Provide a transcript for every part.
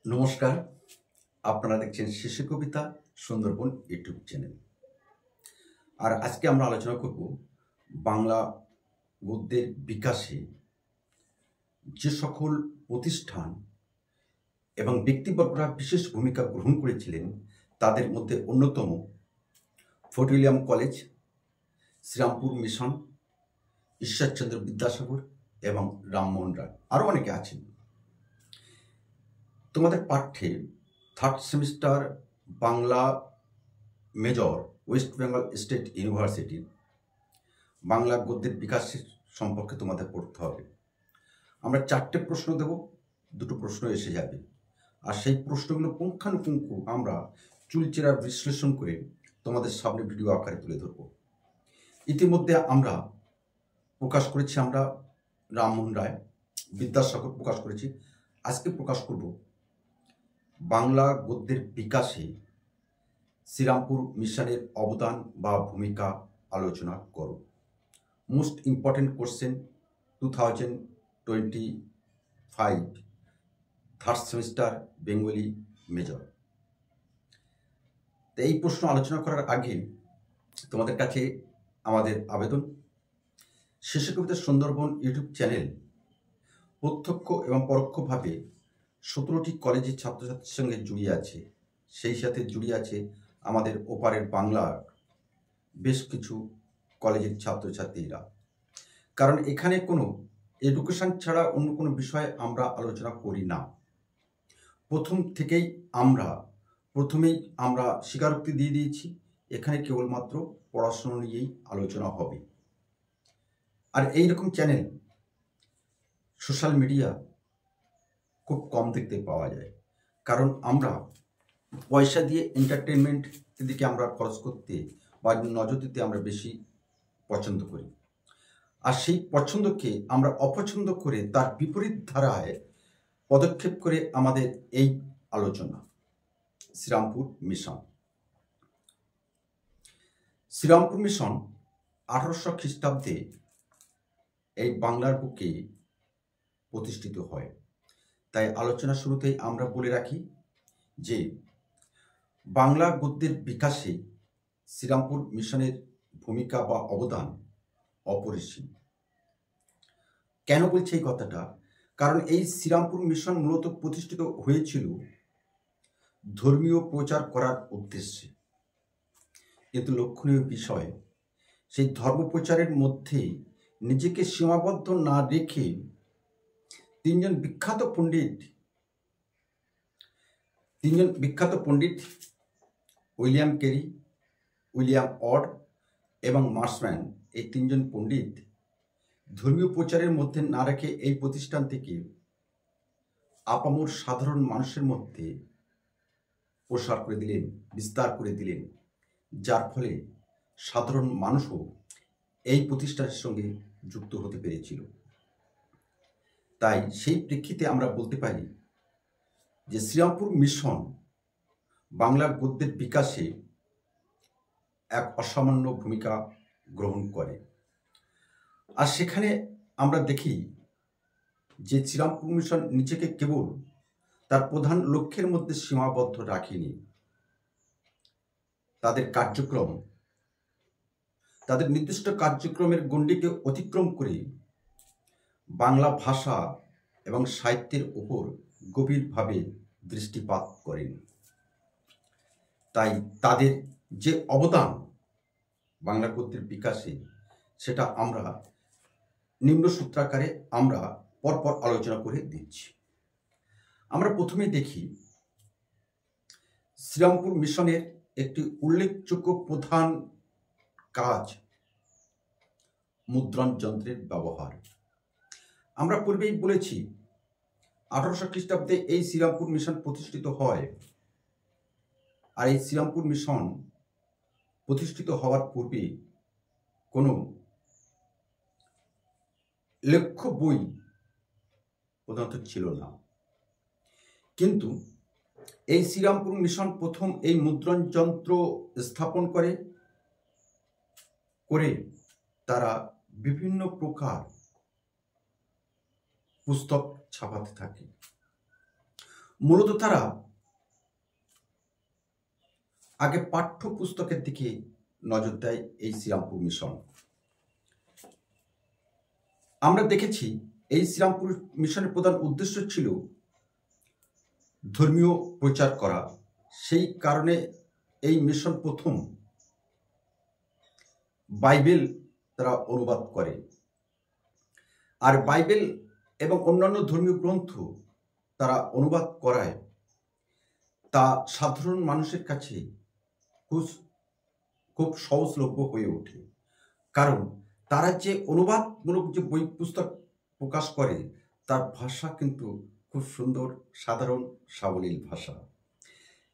নমস্কার, আপনারা দেখছেন শিশু কবিতা সুন্দরবন ইউটিউব চ্যানেল। আর আজকে আমরা আলোচনা করব বাংলা গদ্যের বিকাশে যে সকল প্রতিষ্ঠান এবং ব্যক্তিবর্গরা বিশেষ ভূমিকা গ্রহণ করেছিলেন তাদের মধ্যে অন্যতম Fort William college, Serampore mission, Ishwarchandra Vidyasagar এবং রামমোহন রায়, আরও অনেকে আছেন। তোমাদের পাঠ্যে third semester Bangla major West Bengal State University Bangla গদ্যের বিকাশের সম্পর্কে তোমাদের পড়তে হবে। আমরা 4টে প্রশ্ন দেব, 2টো প্রশ্ন এসে যাবে, আর সেই প্রশ্নগুলো পুঙ্খানুপুঙ্খ আমরা চুলচেরা বিশ্লেষণ করে তোমাদের সামনে ভিডিও আকারে তুলে ধরব। ইতিমধ্যে আমরা প্রকাশ করেছি রামমোহন রায়, বিদ্যাসাগর প্রকাশ করেছি। আজকে প্রকাশ করব বাংলা গদ্যের বিকাশে শ্রীরামপুর মিশনের অবদান বা ভূমিকা আলোচনা করো। Most important question 2025 third semester Bengali major. তো এই প্রশ্ন আলোচনা করার আগে তোমাদের কাছে আমাদের আবেদন, শিশু কবিতা সুন্দরবন ইউটিউব চ্যানেল প্রত্যক্ষ এবং পরোক্ষভাবে 17টি কলেজের ছাত্রছাত্রীর সঙ্গে জড়িয়ে আছে। সেই সাথে জড়িয়ে আছে আমাদের ওপারের বাংলার বেশ কিছু কলেজের ছাত্রছাত্রীরা। কারণ এখানে কোনো এডুকেশন ছাড়া অন্য কোনো বিষয়ে আমরা আলোচনা করি না। প্রথমেই আমরা স্বীকারোক্তি দিয়ে দিয়েছি, এখানে কেবলমাত্র পড়াশোনা নিয়েই আলোচনা হবে। আর এইরকম চ্যানেল সোশ্যাল মিডিয়া খুব কম দেখতে পাওয়া যায়, কারণ আমরা পয়সা দিয়ে এন্টারটেনমেন্টের দিকে আমরা খরচ করতে বা নজর দিতে আমরা বেশি পছন্দ করি। আর সেই পছন্দকে আমরা অপছন্দ করে তার বিপরীত ধারায় পদক্ষেপ করে আমাদের এই আলোচনা। শ্রীরামপুর মিশন 1800 খ্রিস্টাব্দে এই বাংলার বুকে প্রতিষ্ঠিত হয়। তাই আলোচনা শুরুতেই আমরা বলে রাখি যে বাংলা গদ্যের বিকাশে শ্রীরামপুর মিশনের ভূমিকা বা অবদান অপরিসীম। কেন বলছি এই কথাটা? কারণ এই শ্রীরামপুর মিশন মূলত প্রতিষ্ঠিত হয়েছিল ধর্মীয় প্রচার করার উদ্দেশ্যে, কিন্তু লক্ষণীয় বিষয়, সেই ধর্ম প্রচারের মধ্যে নিজেকে সীমাবদ্ধ না রেখে তিনজন বিখ্যাত পণ্ডিত উইলিয়াম কেরি, উইলিয়াম অড এবং মার্সম্যান, এই তিনজন পণ্ডিত ধর্মীয় প্রচারের মধ্যে না রেখে এই প্রতিষ্ঠান থেকে আপামর সাধারণ মানুষের মধ্যে বিস্তার করে দিলেন, যার ফলে সাধারণ মানুষও এই প্রতিষ্ঠানের সঙ্গে যুক্ত হতে পেরেছিল। তাই সেই প্রেক্ষিতে আমরা বলতে পারি যে শ্রীরামপুর মিশন বাংলা গদ্যের বিকাশে এক অসামান্য ভূমিকা গ্রহণ করে। আর সেখানে আমরা দেখি যে শ্রীরামপুর মিশন নিজেকে কেবল তার প্রধান লক্ষ্যের মধ্যে সীমাবদ্ধ রাখেনি। তাদের নির্দিষ্ট কার্যক্রমের গণ্ডিকে অতিক্রম করে বাংলা ভাষা এবং সাহিত্যের উপর গভীরভাবে দৃষ্টিপাত করেন। তাই তাদের যে অবদান বাংলা গদ্যের বিকাশে, সেটা আমরা নিম্ন সূত্রাকারে আমরা পরপর আলোচনা করে দিচ্ছি। আমরা প্রথমে দেখি শ্রীরামপুর মিশনের একটি উল্লেখযোগ্য প্রধান কাজ মুদ্রণ যন্ত্রের ব্যবহার। আমরা পূর্বেই বলেছি 1800 খ্রিস্টাব্দে এই শ্রীরামপুর মিশন প্রতিষ্ঠিত হয়। আর এই শ্রীরামপুর মিশন প্রতিষ্ঠিত হওয়ার পূর্বে কোনো লেখ্য বই প্রধানত ছিল না, কিন্তু এই শ্রীরামপুর মিশন প্রথম এই মুদ্রণ যন্ত্র স্থাপন করে তারা বিভিন্ন প্রকার পুস্তক ছাপাতে থাকে। মূলত তারা আগে পাঠ্যপুস্তকের দিকে নজর দেয় এই শ্রীরামপুর মিশন। আমরা দেখেছি এই শ্রীরামপুর মিশনের প্রধান উদ্দেশ্য ছিল ধর্মীয় প্রচার করা। সেই কারণে এই মিশন প্রথম বাইবেল তারা অনুবাদ করে, আর বাইবেল এবং অন্যান্য ধর্মীয় গ্রন্থ তারা অনুবাদ করায় তা সাধারণ মানুষের কাছে খুব সহজলভ্য হয়ে ওঠে। কারণ তারা যে অনুবাদমূলক যে বই পুস্তক প্রকাশ করে তার ভাষা কিন্তু খুব সুন্দর, সাধারণ, সাবলীল ভাষা,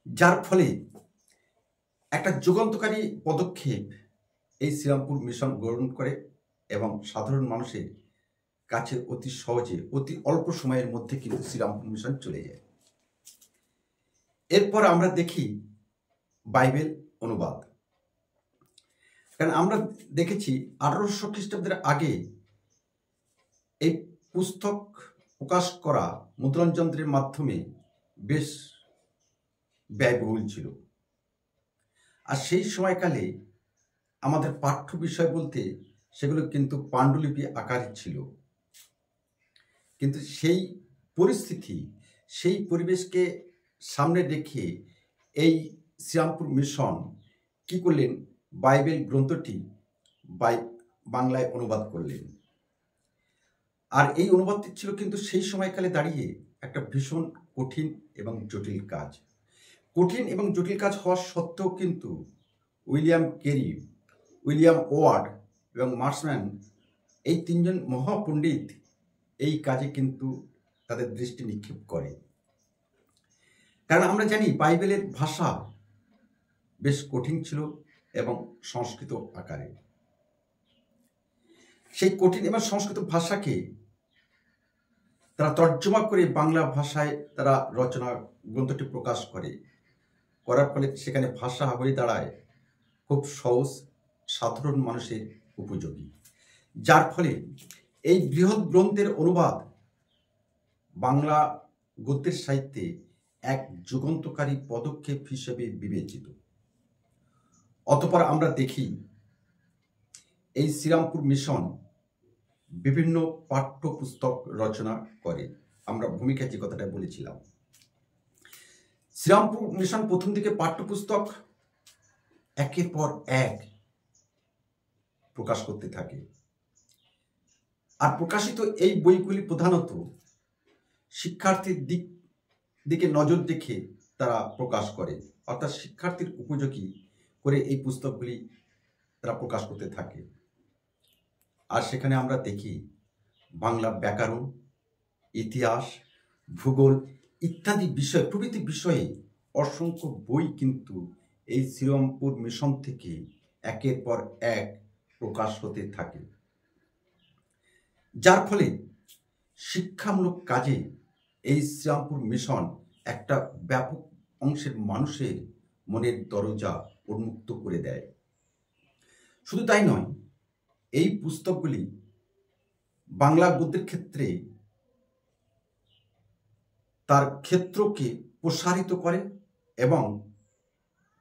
যার ফলে একটা যুগান্তকারী পদক্ষেপ এই শ্রীরামপুর মিশন গ্রহণ করে এবং সাধারণ মানুষের কাছে অতি সহজে, অতি অল্প সময়ের মধ্যে কিন্তু শ্রীরামপুর মিশন চলে যায়। এরপর আমরা দেখি বাইবেল অনুবাদ। কারণ আমরা দেখেছি 1800 খ্রিস্টাব্দের আগে এই পুস্তক প্রকাশ করা মুদ্রণযন্ত্রের মাধ্যমে বেশ ব্যয়বহুল ছিল। আর সেই সময়কালে আমাদের পাঠ্য বিষয় বলতে সেগুলো কিন্তু পাণ্ডুলিপি আকারে ছিল। কিন্তু সেই পরিস্থিতি, সেই পরিবেশকে সামনে রেখে এই শ্রীরামপুর মিশন কি করলেন, বাইবেল গ্রন্থটি বাংলায় অনুবাদ করলেন। আর এই অনুবাদটি ছিল কিন্তু সেই সময়কালে দাঁড়িয়ে একটা ভীষণ কঠিন এবং জটিল কাজ। কঠিন এবং জটিল কাজ হওয়া সত্ত্বেও কিন্তু উইলিয়াম কেরি, উইলিয়াম ওয়ার্ড এবং মার্সম্যান, এই তিনজন মহাপণ্ডিত এই কাজে কিন্তু তাদের দৃষ্টি নিক্ষেপ করে। কারণ আমরা জানি বাইবেলের ভাষা বেশ কঠিন ছিল এবং সংস্কৃত আকারে। সেই কঠিন এবং সংস্কৃত ভাষাকে তারা তর্জমা করে বাংলা ভাষায় তারা রচনা গ্রন্থটি প্রকাশ করার ফলে সেখানে ভাষা হয়ে দাঁড়ায় খুব সহজ, সাধারণ মানুষের উপযোগী, যার ফলে এই বৃহৎ গ্রন্থের অনুবাদ বাংলা গদ্যের সাহিত্যে এক যুগান্তকারী পদক্ষেপ হিসেবে বিবেচিত। অতঃপর আমরা দেখি এই শ্রীরামপুর মিশন বিভিন্ন পাঠ্যপুস্তক রচনা করে। আমরা ভূমিকায় যে কথাটা বলেছিলাম, শ্রীরামপুর মিশন প্রথম দিকে পাঠ্যপুস্তক একের পর এক প্রকাশ করতে থাকে। আর প্রকাশিত এই বইগুলি প্রধানত শিক্ষার্থীর দিকে নজর রেখে তারা প্রকাশ করে, অর্থাৎ শিক্ষার্থীর উপযোগী করে এই পুস্তকগুলি তারা প্রকাশ করতে থাকে। আর সেখানে আমরা দেখি বাংলা ব্যাকরণ, ইতিহাস, ভূগোল ইত্যাদি বিষয়, প্রভৃতি বিষয়ে অসংখ্য বই কিন্তু এই শ্রীরামপুর মিশন থেকে একের পর এক প্রকাশ হতে থাকে, যার ফলে শিক্ষামূলক কাজে এই শ্রীরামপুর মিশন একটা ব্যাপক অংশের মানুষের মনের দরজা উন্মুক্ত করে দেয়। শুধু তাই নয়, এই পুস্তকগুলি বাংলা গদ্যের ক্ষেত্রে তার ক্ষেত্রকে প্রসারিত করে এবং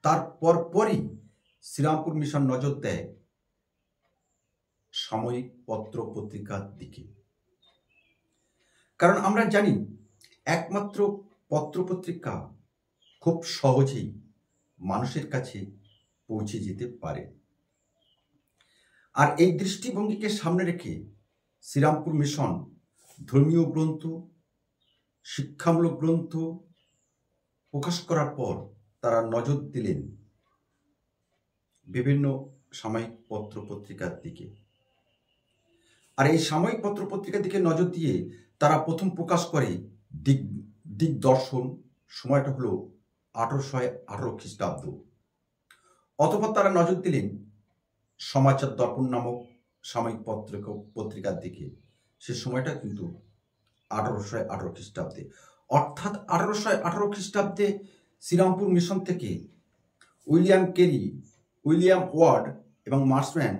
তার পরপরই শ্রীরামপুর মিশন নজর দেয় সাময়িক পত্র পত্রিকার দিকে। কারণ আমরা জানি একমাত্র পত্রপত্রিকা খুব সহজেই মানুষের কাছে পৌঁছে যেতে পারে। আর এই দৃষ্টিভঙ্গিকে সামনে রেখে শ্রীরামপুর মিশন ধর্মীয় গ্রন্থ, শিক্ষামূলক গ্রন্থ প্রকাশ করার পর তারা নজর দিলেন বিভিন্ন সাময়িক পত্র পত্রিকার দিকে। আর এই সাময়িক পত্র পত্রিকার দিকে নজর দিয়ে তারা প্রথম প্রকাশ করে দিগদর্শন। সময়টা হলো 1818 খ্রিস্টাব্দ। অতঃপর তারা নজর দিলেন সমাচার দর্পণ নামক সাময়িক পত্রিকার দিকে। সে সময়টা কিন্তু 1818 খ্রিস্টাব্দে, অর্থাৎ 1818 খ্রিস্টাব্দে শ্রীরামপুর মিশন থেকে উইলিয়াম কেরি, উইলিয়াম ওয়ার্ড এবং মার্সম্যান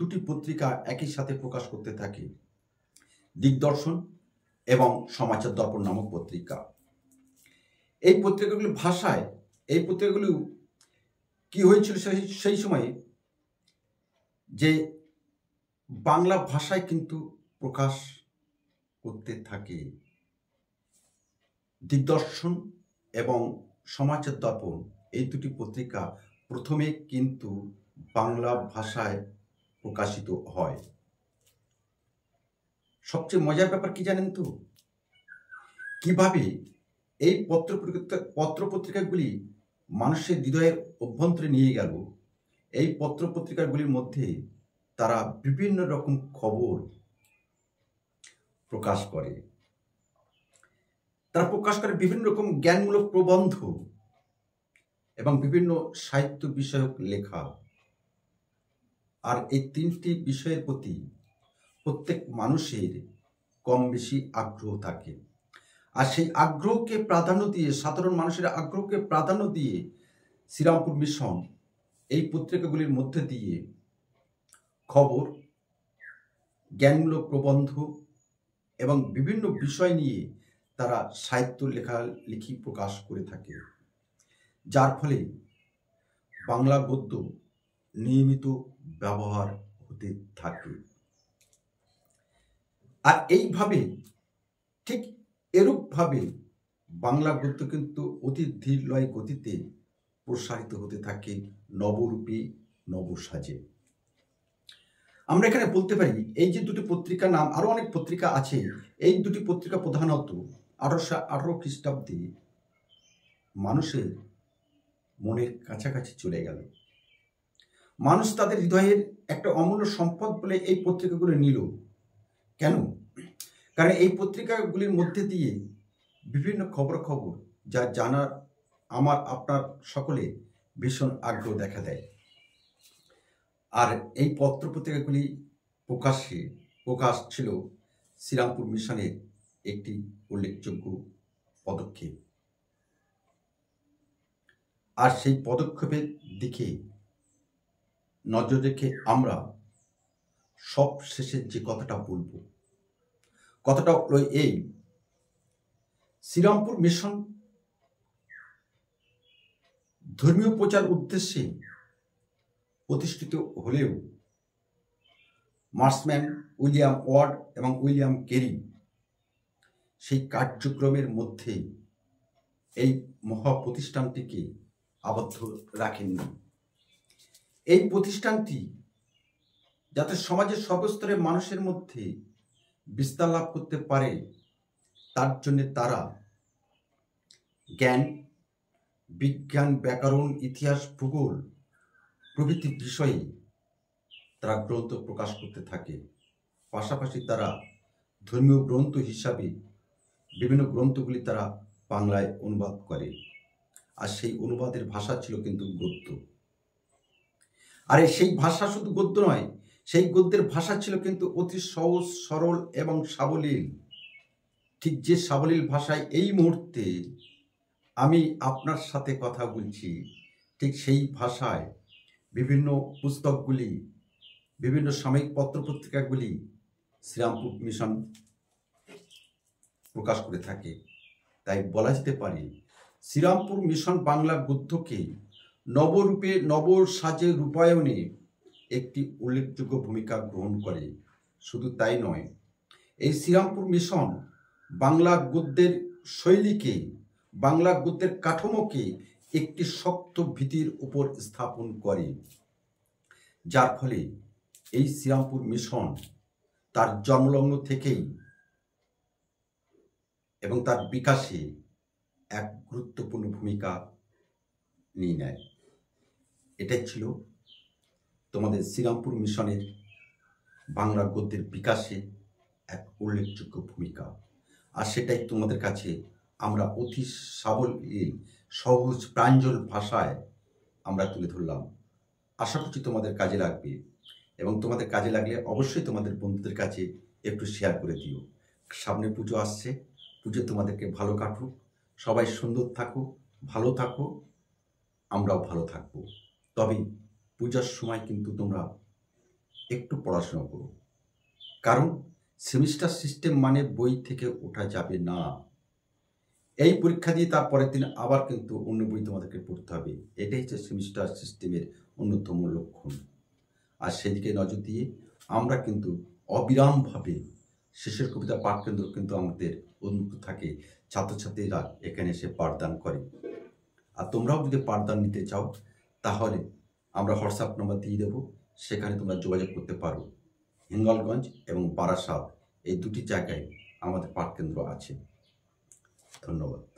দুটি পত্রিকা একই সাথে প্রকাশ করতে থাকে, দিগদর্শন এবং সমাচার দর্পণ নামক পত্রিকা। এই পত্রিকাগুলির ভাষায় এই পত্রিকাগুলি কি হয়েছিল সেই সময়ে, যে বাংলা ভাষায় কিন্তু প্রকাশ করতে থাকে। দিগদর্শন এবং সমাজের দর্পণ এই দুটি পত্রিকা প্রথমে কিন্তু বাংলা ভাষায় প্রকাশিত হয়। সবচেয়ে মজার ব্যাপার কি জানেন তো, কিভাবে এই পত্রপত্রিকাগুলি মানুষের হৃদয়ের অভ্যন্তরে নিয়ে গেল। এই পত্রপত্রিকাগুলির মধ্যে তারা বিভিন্ন রকম খবর প্রকাশ করে। তারা প্রকাশ করে বিভিন্ন রকম জ্ঞানমূলক প্রবন্ধ এবং বিভিন্ন সাহিত্য বিষয়ক লেখা। আর এই তিনটি বিষয়ের প্রতি প্রত্যেক মানুষের কম বেশি আগ্রহ থাকে। আর সেই আগ্রহকে প্রাধান্য দিয়ে, সাধারণ মানুষের আগ্রহকে প্রাধান্য দিয়ে শ্রীরামপুর মিশন এই পত্রিকাগুলির মধ্যে দিয়ে খবর, জ্ঞানমূলক প্রবন্ধ এবং বিভিন্ন বিষয় নিয়ে তারা সাহিত্য লেখালেখি প্রকাশ করে থাকে, যার ফলে বাংলা গদ্য নিয়মিত ব্যবহার হতে থাকে। আর এইভাবে, ঠিক এরূপভাবে বাংলা গদ্য কিন্তু অতি ধীরলয় গতিতে প্রসারিত হতে থাকে নবরূপে নবসাজে। আমরা এখানে বলতে পারি এই যে দুটি পত্রিকার নাম, আরো অনেক পত্রিকা আছে, এই দুটি পত্রিকা প্রধানত 1818 খ্রিস্টাব্দে মানুষের মনের কাছাকাছি চলে গেল। মানুষ তাদের হৃদয়ের একটা অমূল্য সম্পদ বলে এই পত্রিকাগুলো নিল। কেন? কারণ এই পত্রিকাগুলির মধ্যে দিয়ে বিভিন্ন খবর যা জানার আমার আপনার সকলে ভীষণ আগ্রহ দেখা দেয়। আর এই পত্রপত্রিকাগুলি প্রকাশ ছিল শ্রীরামপুর মিশনের একটি উল্লেখযোগ্য পদক্ষেপ। আর সেই পদক্ষেপের দিকে নজর রেখে আমরা সব শেষে যে কথাটা বলবো, কথাটা হলো এই: শ্রীরামপুর মিশন ধর্মীয় প্রচার উদ্দেশ্যে প্রতিষ্ঠিত হলেও মার্সম্যান, উইলিয়াম ওয়ার্ড এবং উইলিয়াম কেরি সেই কার্যক্রমের মধ্যে এই মহাপ্রতিষ্ঠানটিকে আবদ্ধ রাখেননি। এই প্রতিষ্ঠানটি যাতে সমাজের সর্বস্তরের মানুষের মধ্যে বিস্তার লাভ করতে পারে, তার জন্য তারা জ্ঞান, বিজ্ঞান, ব্যাকরণ, ইতিহাস, ভূগোল প্রভৃতি বিষয়ে তারা গ্রন্থ প্রকাশ করতে থাকে। পাশাপাশি তারা ধর্মীয় গ্রন্থ হিসাবে বিভিন্ন গ্রন্থগুলি তারা বাংলায় অনুবাদ করে। আর সেই অনুবাদের ভাষা ছিল কিন্তু গদ্য। আর সেই ভাষা শুধু গদ্য নয়, সেই গদ্যের ভাষা ছিল কিন্তু অতি সহজ, সরল এবং সাবলীল। ঠিক যে সাবলীল ভাষায় এই মুহূর্তে আমি আপনার সাথে কথা বলছি, ঠিক সেই ভাষায় বিভিন্ন পুস্তকগুলি, বিভিন্ন সাময়িক পত্রপত্রিকাগুলি শ্রীরামপুর মিশন প্রকাশ করে থাকে। তাই বলা যেতে পারে শ্রীরামপুর মিশন বাংলা গদ্যকে নবরূপে নবসাজে রূপায়ণে একটি উল্লেখযোগ্য ভূমিকা গ্রহণ করে। শুধু তাই নয়, এই শ্রীরামপুর মিশন বাংলা গদ্যের শৈলীকে, বাংলা গদ্যের কাঠামোকে একটি শক্ত ভিত্তির উপর স্থাপন করে, যার ফলে এই শ্রীরামপুর মিশন তার জন্মলগ্ন থেকেই এবং তার বিকাশে এক গুরুত্বপূর্ণ ভূমিকা নিয়ে নেয়। এটাই ছিল তোমাদের শ্রীরামপুর মিশনের বাংলা গদ্যের বিকাশে এক উল্লেখযোগ্য ভূমিকা। আর সেটাই তোমাদের কাছে আমরা অতি সাবলীল, সহজ, প্রাঞ্জল ভাষায় আমরা তুলে ধরলাম। আশা করছি তোমাদের কাজে লাগবে, এবং তোমাদের কাজে লাগলে অবশ্যই তোমাদের বন্ধুদের কাছে একটু শেয়ার করে দিও। সামনে পুজো আসছে, পুজো তোমাদেরকে ভালো কাটুক, সবাই সুন্দর থাকো, ভালো থাকো, আমরাও ভালো থাকবো। তবে পূজার সময় কিন্তু তোমরা একটু পড়াশোনা করো, কারণ সেমিস্টার সিস্টেম মানে বই থেকে ওঠা যাবে না। এই পরীক্ষা দিয়ে তার পরের দিন আবার কিন্তু অন্য বই তোমাদেরকে পড়তে হবে। এটাই হচ্ছে সেমিস্টার সিস্টেমের অন্যতম লক্ষণ। আর সেদিকে নজর দিয়ে আমরা কিন্তু অবিরামভাবে শেষের কবিতা পাঠকেন্দ্র কিন্তু আমাদের উন্মুক্ত থাকে, ছাত্রছাত্রীরা এখানে এসে পাঠদান করে। আর তোমরাও যদি পাঠদান নিতে চাও তাহলে আমরা হোয়াটসঅ্যাপ নম্বর দিয়ে দেবো, সেখানে তোমরা যোগাযোগ করতে পারো। হিঙ্গলগঞ্জ এবং বারাসাত এই দুটি জায়গায় আমাদের পাঠকেন্দ্র আছে। ধন্যবাদ।